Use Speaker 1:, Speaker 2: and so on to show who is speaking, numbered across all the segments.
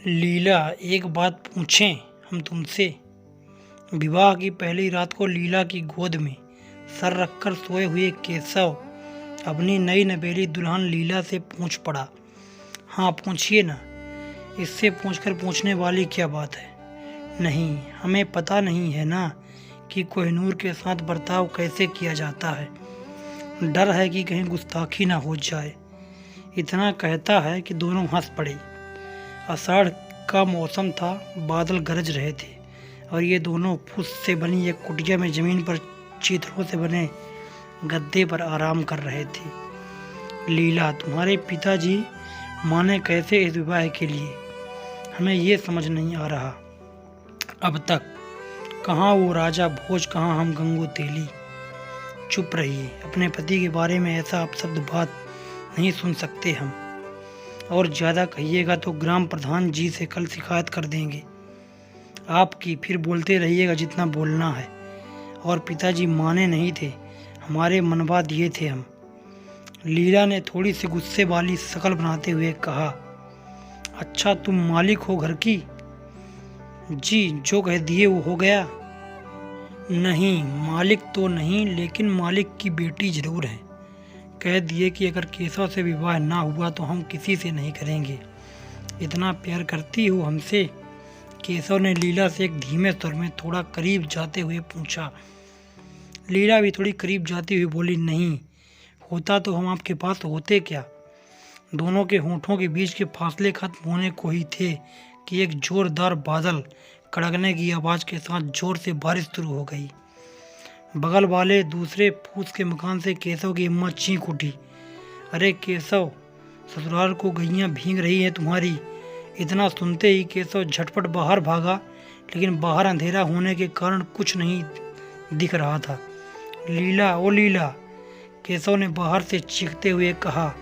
Speaker 1: लीला, एक बात पूछें हम तुमसे। विवाह की पहली रात को लीला की गोद में सर रखकर सोए हुए केशव अपनी नई नवेली दुल्हन लीला से पूछ पड़ा। हाँ पूछिए ना, इससे पूछकर पूछने वाली क्या बात है। नहीं, हमें पता नहीं है ना कि कोहिनूर के साथ बर्ताव कैसे किया जाता है। डर है कि कहीं गुस्ताखी ना हो जाए। इतना कहता है कि दोनों हंस पड़े। आषाढ़ का मौसम था, बादल गरज रहे थे और ये दोनों फूस से बनी एक कुटिया में जमीन पर चीथड़ों से बने गद्दे पर आराम कर रहे थे। लीला, तुम्हारे पिताजी माने कैसे इस विवाह के लिए, हमें ये समझ नहीं आ रहा अब तक। कहाँ वो राजा भोज, कहाँ हम गंगू तेली। चुप रहिए, अपने पति के बारे में ऐसा अपशब्द बात नहीं सुन सकते हम। और ज़्यादा कहिएगा तो ग्राम प्रधान जी से कल शिकायत कर देंगे आपकी। फिर बोलते रहिएगा जितना बोलना है। और पिताजी माने नहीं थे, हमारे मनवा दिए थे हम। लीला ने थोड़ी सी गुस्से वाली शक्ल बनाते हुए कहा। अच्छा, तुम मालिक हो घर की? जी, जो कह दिए वो हो गया। नहीं, मालिक तो नहीं, लेकिन मालिक की बेटी जरूर है। कह दिए कि अगर केशव से विवाह ना हुआ तो हम किसी से नहीं करेंगे। इतना प्यार करती हो हमसे? केशव ने लीला से एक धीमे स्वर में थोड़ा करीब जाते हुए पूछा। लीला भी थोड़ी करीब जाती हुई बोली, नहीं होता तो हम आपके पास होते क्या। दोनों के होठों के बीच के फासले खत्म होने को ही थे कि एक जोरदार बादल कड़कने की आवाज के साथ जोर से बारिश शुरू हो गई। बगल वाले दूसरे फूस के मकान से केशव की अम्मा चीख उठी। अरे केशव, ससुराल को गैयां भीग रही हैं तुम्हारी। इतना सुनते ही केशव झटपट बाहर भागा, लेकिन बाहर अंधेरा होने के कारण कुछ नहीं दिख रहा था। लीला, ओ लीला, केशव ने बाहर से चीखते हुए कहा।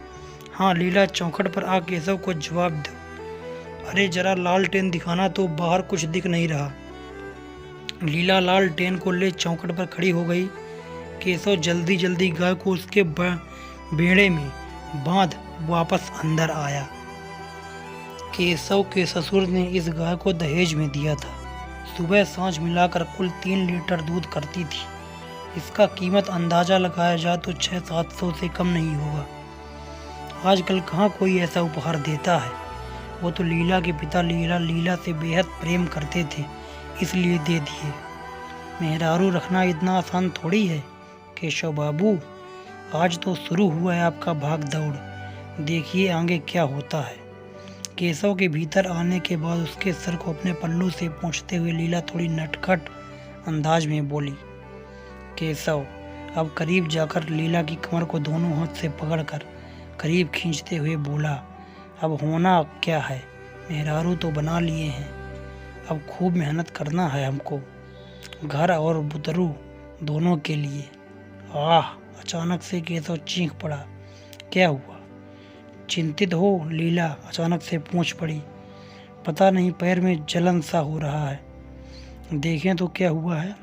Speaker 1: हाँ, लीला चौखट पर आ केशव को जवाब दो। अरे जरा लालटेन दिखाना तो, बाहर कुछ दिख नहीं रहा। लीला लालटेन को ले चौखट पर खड़ी हो गई। केशव जल्दी जल्दी गाय को उसके बेड़े में बांध वापस अंदर आया। केशव के ससुर ने इस गाय को दहेज में दिया था। सुबह सांझ मिलाकर कुल 3 लीटर दूध करती थी। इसका कीमत अंदाजा लगाया जाए तो 600-700 से कम नहीं होगा। आजकल कहाँ कोई ऐसा उपहार देता है। वो तो लीला के पिता लीला से बेहद प्रेम करते थे, इसलिए दे दिए। मेहरारू रखना इतना आसान थोड़ी है। केशव बाबू, आज तो शुरू हुआ है आपका भाग दौड़, देखिए आगे क्या होता है। केशव के भीतर आने के बाद उसके सर को अपने पल्लू से पोंछते हुए लीला थोड़ी नटखट अंदाज में बोली। केशव अब करीब जाकर लीला की कमर को दोनों हाथ से पकड़कर करीब खींचते हुए बोला। अब होना क्या है, मेहरारू तो बना लिए हैं, अब खूब मेहनत करना है हमको, घर और बुतरू दोनों के लिए। आह, अचानक से केशव चीख पड़ा। क्या हुआ? चिंतित हो? लीला अचानक से पूछ पड़ी। पता नहीं, पैर में जलन सा हो रहा है। देखें तो क्या हुआ है।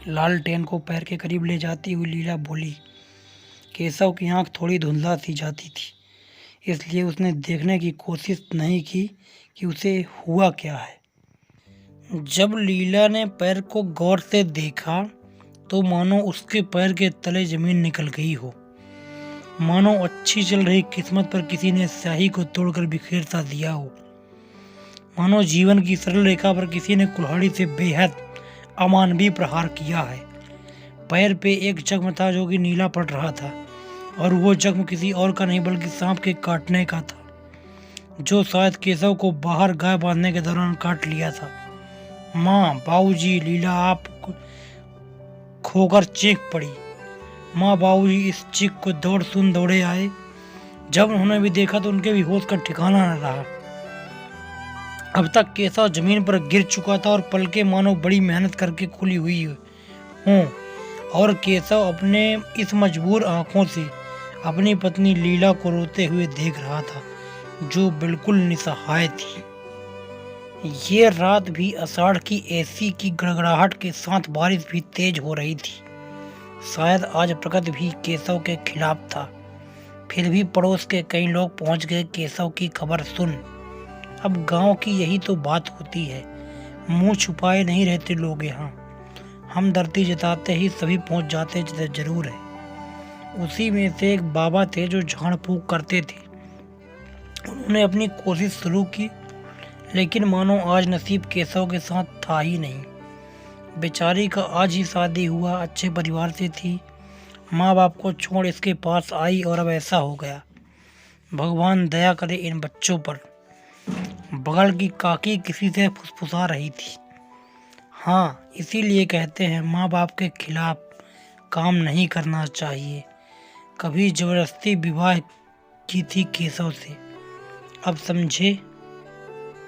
Speaker 1: लालटेन को पैर के करीब ले जाती हुई लीला बोली। केशव की आंख थोड़ी धुंधला सी जाती थी, इसलिए उसने देखने की कोशिश नहीं की कि उसे हुआ क्या है। जब लीला ने पैर को गौर से देखा तो मानो उसके पैर के तले जमीन निकल गई हो। मानो अच्छी चल रही किस्मत पर किसी ने स्याही को तोड़कर बिखेर सा दिया हो। मानो जीवन की सरल रेखा पर किसी ने कुल्हाड़ी से बेहद अमानवीय प्रहार किया है। पैर पे एक जख्म था जो कि नीला पड़ रहा था, और वो जख्म किसी और का नहीं बल्कि सांप के काटने का था, जो शायद केशव को बाहर गाय बांधने के दौरान काट लिया था। माँ, बाबूजी, लीला आप खोकर चीख पड़ी। माँ बाबूजी इस चीख को दौड़े आए। जब उन्होंने भी देखा तो उनके भी होश का ठिकाना न रहा। अब तक केशव जमीन पर गिर चुका था और पलकें मानो बड़ी मेहनत करके खुली हुई हों, और केशव अपने इस मजबूर आंखों से अपनी पत्नी लीला को रोते हुए देख रहा था, जो बिल्कुल निसहाय थी। ये रात भी आषाढ़ की एसी की गड़गड़ाहट के साथ बारिश भी तेज हो रही थी। शायद आज प्रकृति भी केशव के खिलाफ था। फिर भी पड़ोस के कई लोग पहुंच गए केशव की खबर सुन। अब गांव की यही तो बात होती है, मुंह छुपाए नहीं रहते लोग यहाँ। हमदर्दी जताते ही सभी पहुंच जाते जरूर है। उसी में से एक बाबा थे जो झाड़ फूंक करते थे। उन्होंने अपनी कोशिश शुरू की, लेकिन मानो आज नसीब केशव के साथ था ही नहीं। बेचारी का आज ही शादी हुआ, अच्छे परिवार से थी, माँ बाप को छोड़ इसके पास आई और अब ऐसा हो गया। भगवान दया करे इन बच्चों पर। बगल की काकी किसी से फुसफुसा रही थी। हाँ, इसीलिए कहते हैं माँ बाप के खिलाफ काम नहीं करना चाहिए। कभी जबरदस्ती विवाह की थी केशव से, अब समझे।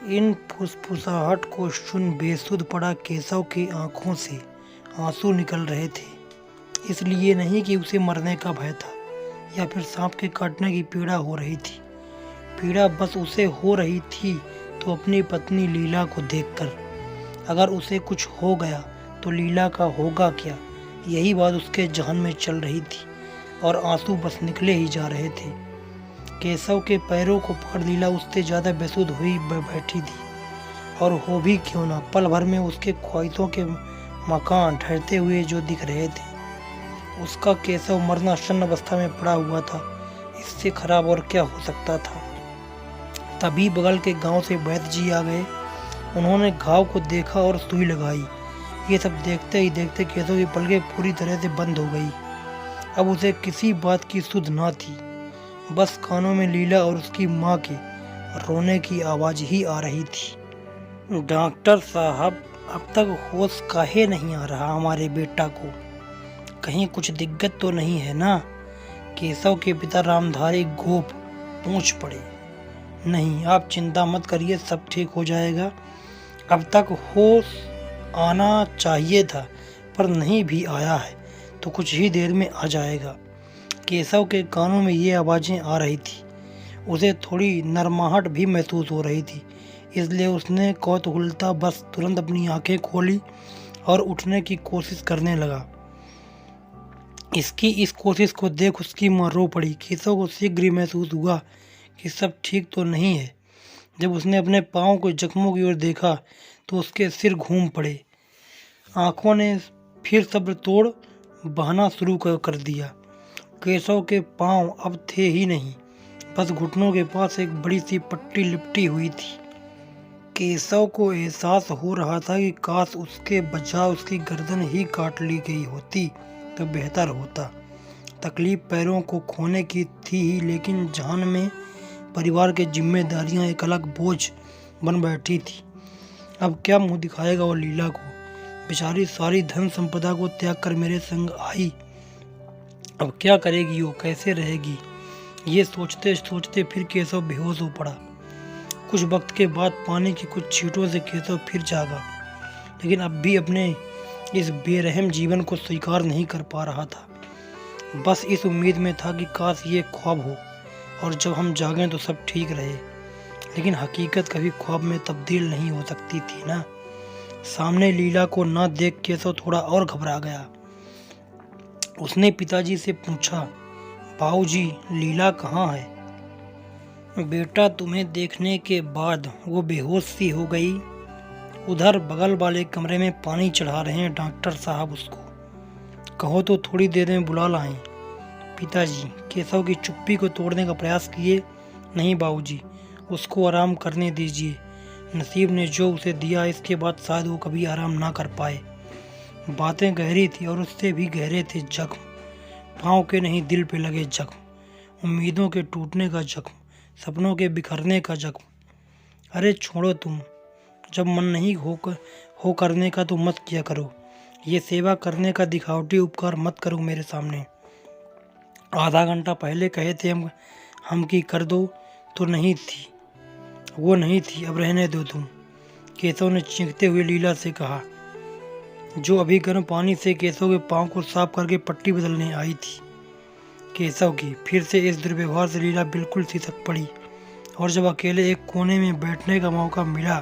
Speaker 1: इन फुसफुसाहट को सुन बेसुध पड़ा केशव की आंखों से आंसू निकल रहे थे। इसलिए नहीं कि उसे मरने का भय था या फिर सांप के काटने की पीड़ा हो रही थी। पीड़ा बस उसे हो रही थी तो अपनी पत्नी लीला को देखकर। अगर उसे कुछ हो गया तो लीला का होगा क्या, यही बात उसके जहन में चल रही थी और आंसू बस निकले ही जा रहे थे। केशव के पैरों को पकड़ लीला उससे ज़्यादा बेसुध हुई बैठी थी। और हो भी क्यों ना, पल भर में उसके ख्वाहिशों के मकान ठहरते हुए जो दिख रहे थे। उसका केशव मरणासन अवस्था में पड़ा हुआ था, इससे खराब और क्या हो सकता था। तभी बगल के गांव से वैद्य जी आ गए। उन्होंने घाव को देखा और सुई लगाई। ये सब देखते ही देखते केशव की पलकें पूरी तरह से बंद हो गई। अब उसे किसी बात की सुध ना थी, बस कानों में लीला और उसकी माँ के रोने की आवाज़ ही आ रही थी। डॉक्टर साहब, अब तक होश काहे नहीं आ रहा हमारे बेटा को? कहीं कुछ दिक्कत तो नहीं है ना? केशव के पिता रामधारी गोप पूछ पड़े। नहीं, आप चिंता मत करिए, सब ठीक हो जाएगा। अब तक होश आना चाहिए था, पर नहीं भी आया है तो कुछ ही देर में आ जाएगा। केशव के कानों में ये आवाज़ें आ रही थी। उसे थोड़ी नरमाहट भी महसूस हो रही थी, इसलिए उसने कौतूहलता बस तुरंत अपनी आंखें खोली और उठने की कोशिश करने लगा। इसकी इस कोशिश को देख उसकी माँ रो पड़ी। केशव को शीघ्र ही महसूस हुआ कि सब ठीक तो नहीं है। जब उसने अपने पाँव को जख्मों की ओर देखा तो उसके सिर घूम पड़े। आंखों ने फिर सब्र तोड़ बहना शुरू कर दिया। केशव के पांव अब थे ही नहीं, बस घुटनों के पास एक बड़ी सी पट्टी लिपटी हुई थी। केशव को एहसास हो रहा था कि काश उसके बजाय उसकी गर्दन ही काट ली गई होती तो बेहतर होता। तकलीफ पैरों को खोने की थी ही, लेकिन जान में परिवार की जिम्मेदारियां एक अलग बोझ बन बैठी थी। अब क्या मुंह दिखाएगा वो लीला को? बेचारी सारी धन संपदा को त्याग कर मेरे संग आई, अब क्या करेगी वो, कैसे रहेगी? ये सोचते सोचते फिर केशव बेहोश हो पड़ा। कुछ वक्त के बाद पानी की कुछ छींटों से केशव फिर जागा, लेकिन अब भी अपने इस बेरहम जीवन को स्वीकार नहीं कर पा रहा था। बस इस उम्मीद में था कि काश ये ख्वाब हो और जब हम जागें तो सब ठीक रहे। लेकिन हकीकत कभी ख्वाब में तब्दील नहीं हो सकती थी ना। सामने लीला को ना देख केशव थोड़ा और घबरा गया। उसने पिताजी से पूछा, बाबूजी, लीला कहाँ है? बेटा, तुम्हें देखने के बाद वो बेहोश सी हो गई। उधर बगल वाले कमरे में पानी चढ़ा रहे हैं डॉक्टर साहब, उसको कहो तो थोड़ी देर में बुला लाएं। पिताजी केशव की चुप्पी को तोड़ने का प्रयास किए। नहीं बाबूजी, उसको आराम करने दीजिए। नसीब ने जो उसे दिया, इसके बाद शायद वो कभी आराम ना कर पाए। बातें गहरी थी और उससे भी गहरे थे जख्म। पाँव के नहीं, दिल पे लगे जख्म, उम्मीदों के टूटने का जख्म, सपनों के बिखरने का जख्म। अरे छोड़ो तुम, जब मन नहीं हो करने का तो मत किया करो। ये सेवा करने का दिखावटी उपकार मत करो मेरे सामने। आधा घंटा पहले कहे थे हम की कर दो तो नहीं थी, वो नहीं थी, अब रहने दो तुम। केशव ने चीखते हुए लीला से कहा, जो अभी गर्म पानी से केशव के पाँव को साफ करके पट्टी बदलने आई थी। केशव की फिर से इस दुर्व्यवहार से लीला बिल्कुल सिसक पड़ी और जब अकेले एक कोने में बैठने का मौका मिला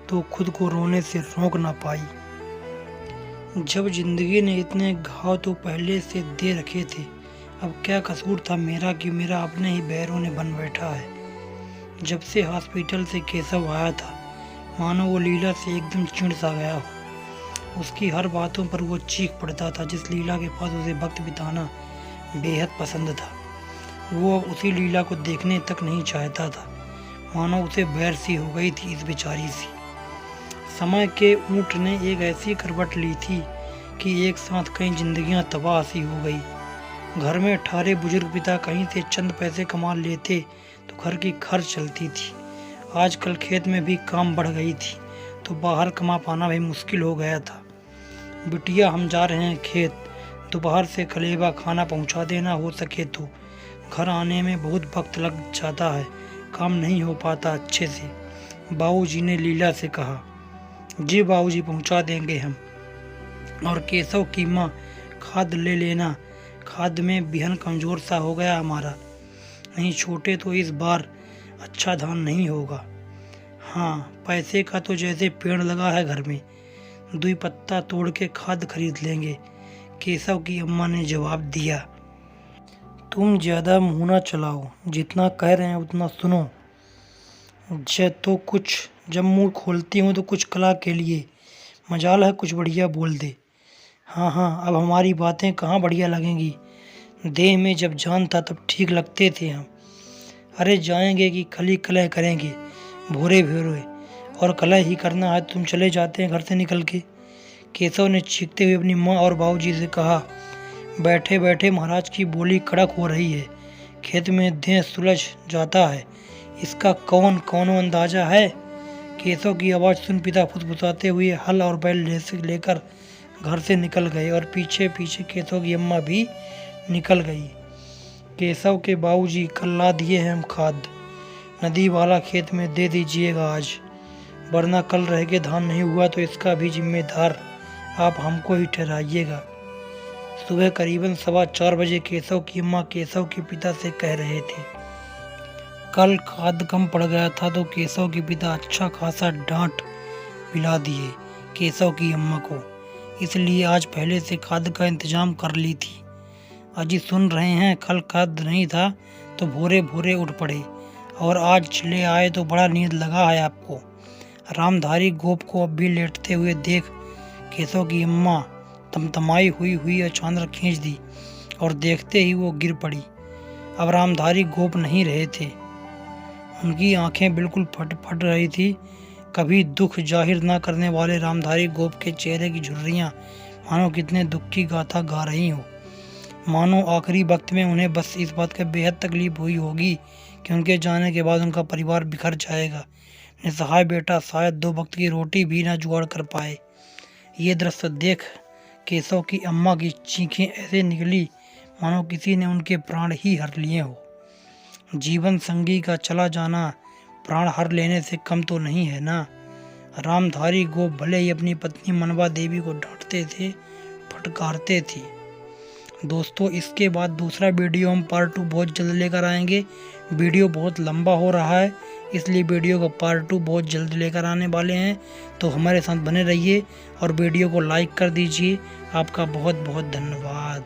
Speaker 1: तो खुद को रोने से रोक ना पाई। जब जिंदगी ने इतने घाव तो पहले से दे रखे थे, अब क्या कसूर था मेरा कि मेरा अपने ही बैरों ने बन बैठा है। जब से हॉस्पिटल से केशव आया था, मानो वो लीला से एकदम चिढ़ सा गया हो। उसकी हर बातों पर वो चीख पड़ता था। जिस लीला के पास उसे वक्त बिताना बेहद पसंद था, वो अब उसी लीला को देखने तक नहीं चाहता था। मानो उसे बैर सी हो गई थी इस बेचारी सी। समय के ऊंट ने एक ऐसी करवट ली थी कि एक साथ कई जिंदगियां तबाह सी हो गई। घर में ठारे बुजुर्ग पिता कहीं से चंद पैसे कमा लेते तो घर की खर्च चलती थी। आजकल खेत में भी काम बढ़ गई थी तो बाहर कमा पाना भी मुश्किल हो गया था। बिटिया, हम जा रहे हैं खेत, दोपहर से कलेवा खाना पहुंचा देना, हो सके तो। घर आने में बहुत वक्त लग जाता है, काम नहीं हो पाता अच्छे से, बाबूजी ने लीला से कहा। जी बाबूजी, पहुंचा देंगे हम। और केशव की माँ, खाद ले लेना, खाद में बिहन कमज़ोर सा हो गया हमारा, नहीं छोटे तो इस बार अच्छा धान नहीं होगा। हाँ, पैसे का तो जैसे पेड़ लगा है घर में, 2 पत्ता तोड़ के खाद खरीद लेंगे, केशव की अम्मा ने जवाब दिया। तुम ज़्यादा मुँह ना चलाओ, जितना कह रहे हैं उतना सुनो। जब मुँह खोलती हूँ तो कुछ कला के लिए, मजाल है कुछ बढ़िया बोल दे। हाँ, अब हमारी बातें कहाँ बढ़िया लगेंगी, देह में जब जान था तब ठीक लगते थे हम। अरे जाएंगे कि खली कलह करेंगे भोरे भोरे, और कलह ही करना है तुम चले जाते हैं घर से निकल के, केशव ने चीखते हुए अपनी माँ और बाबूजी से कहा। बैठे बैठे महाराज की बोली कड़क हो रही है, खेत में देह सुलझ जाता है, इसका कौन अंदाजा है। केशव की आवाज़ सुन पिता फुसफुसाते हुए हल और बैल लेकर घर से निकल गए और पीछे पीछे केशव की अम्मा भी निकल गई। केशव के बाबूजी, कल ला दिए हैं हम खाद, नदी वाला खेत में दे दीजिएगा आज, वरना कल रह के धान नहीं हुआ तो इसका भी जिम्मेदार आप हमको ही ठहराइएगा। सुबह करीबन 4:15 बजे केशव की अम्मा केशव के पिता से कह रहे थे। कल खाद कम पड़ गया था तो केशव के पिता अच्छा खासा डांट पिला दिए केशव की अम्मा को, इसलिए आज पहले से खाद का इंतजाम कर ली थी। अजी सुन रहे हैं, कल खाद नहीं था तो भोरे भोरे उठ पड़े और आज चले आए तो बड़ा नींद लगा है आपको। रामधारी गोप को अब भी लेटते हुए देख केशव की अम्मा तमतमाई हुई अचानक खींच दी और देखते ही वो गिर पड़ी। अब रामधारी गोप नहीं रहे थे, उनकी आंखें बिल्कुल फट रही थी। कभी दुख जाहिर ना करने वाले रामधारी गोप के चेहरे की झुर्रियाँ मानो कितने दुख की गाथा गा रही हो। मानो आखिरी वक्त में उन्हें बस इस बात का बेहद तकलीफ हुई होगी कि उनके जाने के बाद उनका परिवार बिखर जाएगा। निसहाय बेटा शायद 2 वक्त की रोटी भी ना जुगाड़ कर पाए। ये दृश्य देख केशव की अम्मा की चीखें ऐसे निकली मानो किसी ने उनके प्राण ही हर लिए हो। जीवन संगी का चला जाना प्राण हर लेने से कम तो नहीं है ना। रामधारी गोप भले ही अपनी पत्नी मनवा देवी को डांटते थे, फटकारते थे। दोस्तों, इसके बाद दूसरा वीडियो हम पार्ट 2 बहुत जल्द लेकर आएंगे। वीडियो बहुत लंबा हो रहा है, इसलिए वीडियो का पार्ट 2 बहुत जल्द लेकर आने वाले हैं, तो हमारे साथ बने रहिए और वीडियो को लाइक कर दीजिए। आपका बहुत बहुत धन्यवाद।